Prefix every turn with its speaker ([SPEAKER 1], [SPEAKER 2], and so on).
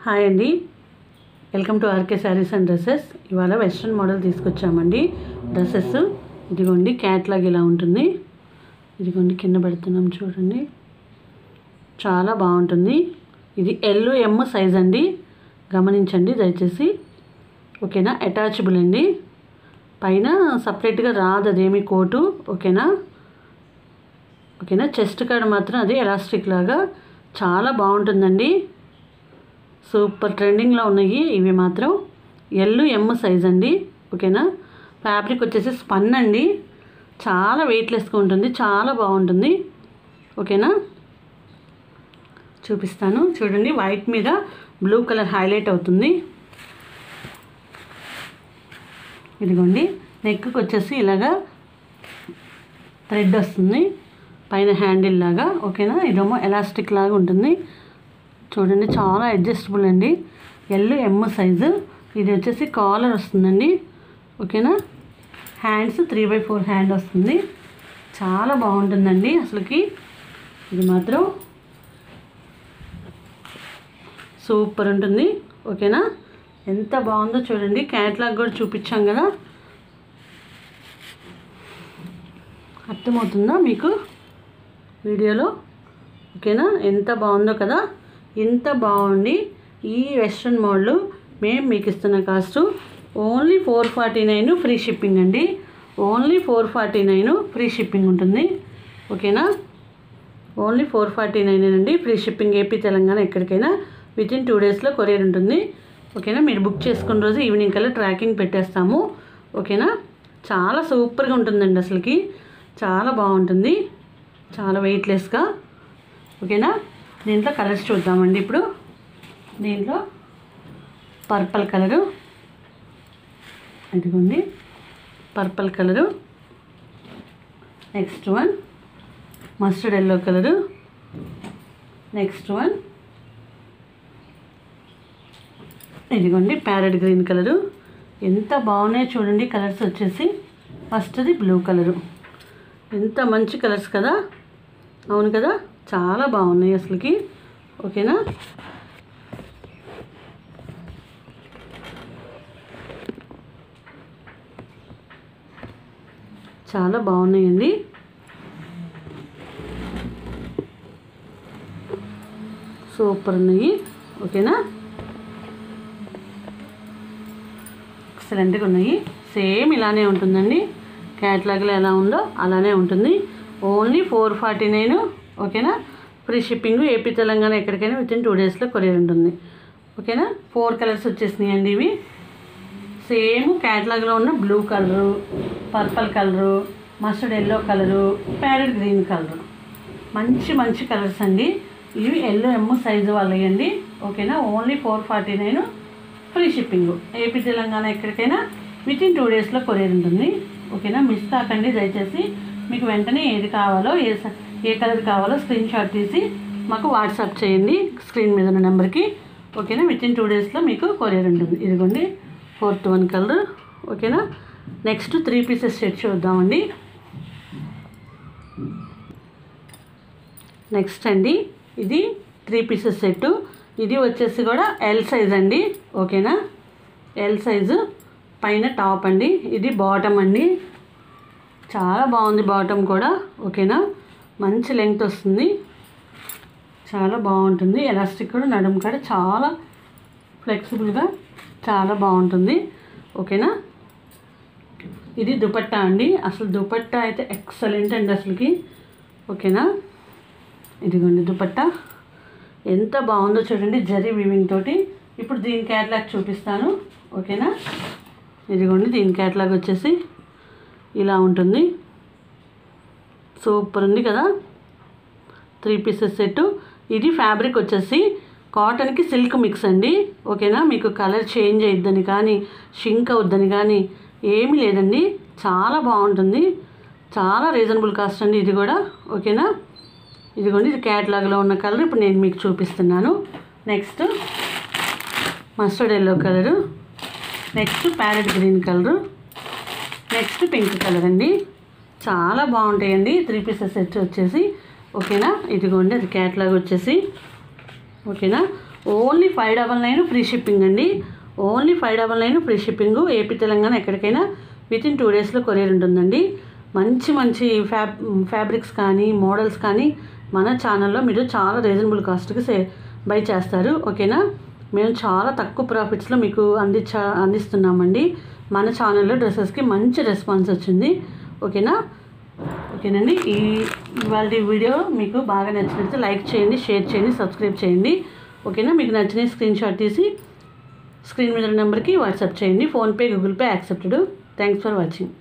[SPEAKER 1] Hi అండి, welcome to RK sarees and dresses. ఇవాళ western model తీసుకొచ్చామండి. డ్రెస్సెస్ ఇదిగోండి, క్యాట్లాగ్ ఇలా ఉంటుంది. ఇదిగోండి కింద పెడుతున్నాం చూడండి, చాలా బాగుంటుంది. ఇది LM సైజ్ అండి, గమనించండి దయచేసి. ఓకేనా, అటాచబుల్ అండి, పైన సపరేట్గా రాదు అదేమి కోటు. ఓకేనా, చెస్ట్ కాడ మాత్రం అది ఎలాస్టిక్ లాగా చాలా బాగుంటుందండి. సూపర్ ట్రెండింగ్లో ఉన్నాయి ఇవి మాత్రం. LM సైజ్ అండి. ఓకేనా, ఫ్యాబ్రిక్ వచ్చేసి స్పన్ అండి, చాలా వెయిట్లెస్గా ఉంటుంది, చాలా బాగుంటుంది. ఓకేనా, చూపిస్తాను చూడండి. వైట్ మీద బ్లూ కలర్ హైలైట్ అవుతుంది. ఇదిగోండి, నెక్కి వచ్చేసి ఇలాగా థ్రెడ్ వస్తుంది పైన హ్యాండిల్ లాగా. ఓకేనా, ఇదేమో ఎలాస్టిక్ లాగా ఉంటుంది చూడండి, చాలా అడ్జస్టబుల్ అండి. LM size. ఇది వచ్చేసి కాలర్ వస్తుందండి. ఓకేనా, హ్యాండ్స్ 3/4 హ్యాండ్ వస్తుంది, చాలా బాగుంటుందండి అసలుకి. ఇది మాత్రం సూపర్ ఉంటుంది. ఓకేనా, ఎంత బాగుందో చూడండి. క్యాట్లాగ్ కూడా చూపించాం కదా, అర్థమవుతుందా మీకు వీడియోలో? ఓకేనా, ఎంత బాగుందో కదా. ఇంత బాగుంది ఈ వెస్ట్రన్ మోడల్ మేము మీకు ఇస్తున్న కాస్ట్ ఓన్లీ 449 ఫ్రీ షిప్పింగ్ అండి. ఓన్లీ 449 ఫ్రీ షిప్పింగ్ ఉంటుంది. ఓకేనా, ఓన్లీ 449 అండి ఫ్రీ షిప్పింగ్. ఏపీ తెలంగాణ ఎక్కడికైనా వితిన్ 2 డేస్లో కొరియర్ ఉంటుంది. ఓకేనా, మీరు బుక్ చేసుకున్న రోజు ఈవినింగ్ కల్లా ట్రాకింగ్ పెట్టేస్తాము. ఓకేనా, చాలా సూపర్గా ఉంటుందండి అసలుకి, చాలా బాగుంటుంది, చాలా వెయిట్లెస్గా. ఓకేనా, దీంట్లో కలర్స్ చూద్దామండి ఇప్పుడు. దీంట్లో పర్పుల్ కలరు, ఇదిగోండి purple colour. Next one mustard yellow colour. Next one ఇదిగోండి ప్యారెట్ గ్రీన్ కలరు. ఎంత బాగున్నాయో చూడండి కలర్స్ వచ్చేసి. ఫస్ట్ది బ్లూ కలరు. ఎంత మంచి కలర్స్ కదా, అవును కదా, చాలా బాగున్నాయి అసలుకి. ఓకేనా, చాలా బాగున్నాయండి. సూపర్ ఉన్నాయి. ఓకేనా, ఎక్సలెంట్గా ఉన్నాయి. సేమ్ ఇలానే ఉంటుందండి, క్యాట్లాగ్లో ఎలా ఉందో అలానే ఉంటుంది. ఓన్లీ 449. ఓకేనా, ఫ్రీ షిప్పింగ్. ఏపీ తెలంగాణ ఎక్కడికైనా వితిన్ 2 డేస్లో కొరియర్ ఉంటుంది. ఓకేనా, 4 కలర్స్ వచ్చేసినాయండి ఇవి. సేమ్ క్యాట్లాగ్లో ఉన్న blue colour, purple colour, mustard yellow colour, parrot green colour, మంచి మంచి కలర్స్ అండి ఇవి. LM సైజు వాళ్ళయండి. ఓకేనా, only 449 free shipping. AP Telangana ఎక్కడికైనా వితిన్ 2 డేస్లో కొరియర్ ఉంటుంది. ఓకేనా, మిస్ కాకండి దయచేసి. మీకు వెంటనే ఏది కావాలో ఏ కలర్ కావాలో స్క్రీన్ షాట్ తీసి మాకు వాట్సాప్ చేయండి స్క్రీన్ మీద ఉన్న నెంబర్కి. ఓకేనా, వితిన్ 2 డేస్లో మీకు కొరియర్ ఉంటుంది. ఇదిగోండి 4th వన్ కలర్. ఓకేనా, నెక్స్ట్ 3 పీసెస్ సెట్ చూద్దామండి. నెక్స్ట్ అండి, ఇది 3 పీసెస్ సెట్. ఇది వచ్చేసి కూడా L సైజ్ అండి. ఓకేనా, L సైజు. పైన టాప్ అండి, ఇది బాటమ్ అండి. చాలా బాగుంది బాటమ్ కూడా. ఓకేనా, మంచి లెంగ్త్ వస్తుంది, చాలా బాగుంటుంది. ఎలాస్టిక్ కూడా నడుము కాడ చాలా ఫ్లెక్సిబుల్గా చాలా బాగుంటుంది. ఓకేనా, ఇది దుపట్టా అండి. అసలు దుపట్టా అయితే ఎక్సలెంట్ అండి అసలుకి. ఓకేనా, ఇదిగోండి దుపట్టా ఎంత బాగుందో చూడండి, జరీ వీవింగ్ తోటి. ఇప్పుడు దీని క్యాట్లాగ్ చూపిస్తాను. ఓకేనా, ఇదిగోండి దీని క్యాట్లాగ్ వచ్చేసి ఇలా ఉంటుంది. సూపర్ ఉంది కదా, 3 పీసెస్ సెట్. ఇది ఫ్యాబ్రిక్ వచ్చేసి కాటన్కి సిల్క్ మిక్స్ అండి. ఓకేనా, మీకు కలర్ చేంజ్ అయిద్దని కానీ షింక్ అవుద్దని కానీ ఏమీ లేదండి, చాలా బాగుంటుంది, చాలా రీజనబుల్ కాస్ట్ అండి ఇది కూడా. ఓకేనా, ఇదిగోండి ఇది క్యాట్లాగ్లో ఉన్న కలర్ ఇప్పుడు నేను మీకు చూపిస్తున్నాను. Next mustard yellow colour, next parrot green colour, next pink colour అండి. చాలా బాగుంటాయండి 3 పీసెస్ సెట్ వచ్చేసి. ఓకేనా, ఇదిగోండి అది క్యాట్లాగ్ వచ్చేసి. ఓకేనా, ఓన్లీ 599 ఫ్రీ షిప్పింగ్ అండి. Only 599 free shipping. AP Telangana ఎక్కడికైనా వితిన్ 2 డేస్లో కొరియర్ ఉంటుందండి. మంచి మంచి ఫ్యాబ్రిక్స్ కానీ మోడల్స్ కానీ మన ఛానల్లో మీరు చాలా రీజనబుల్ కాస్ట్కి బై చేస్తారు. ఓకేనా, మేము చాలా తక్కువ ప్రాఫిట్స్లో మీకు అందిస్తున్నామండి. మన ఛానల్లో డ్రెస్సెస్కి మంచి రెస్పాన్స్ వచ్చింది. ఓకేనండి. ఇవాళ వీడియో మీకు బాగా నచ్చినట్లయితే లైక్ చేయండి, షేర్ చేయండి, సబ్స్క్రైబ్ చేయండి. ఓకేనా, మీకు నచ్చిన స్క్రీన్ షాట్ తీసి స్క్రీన్ మీద నెంబర్కి వాట్సాప్ చేయండి. PhonePe, Google pay accepted. Thanks for watching.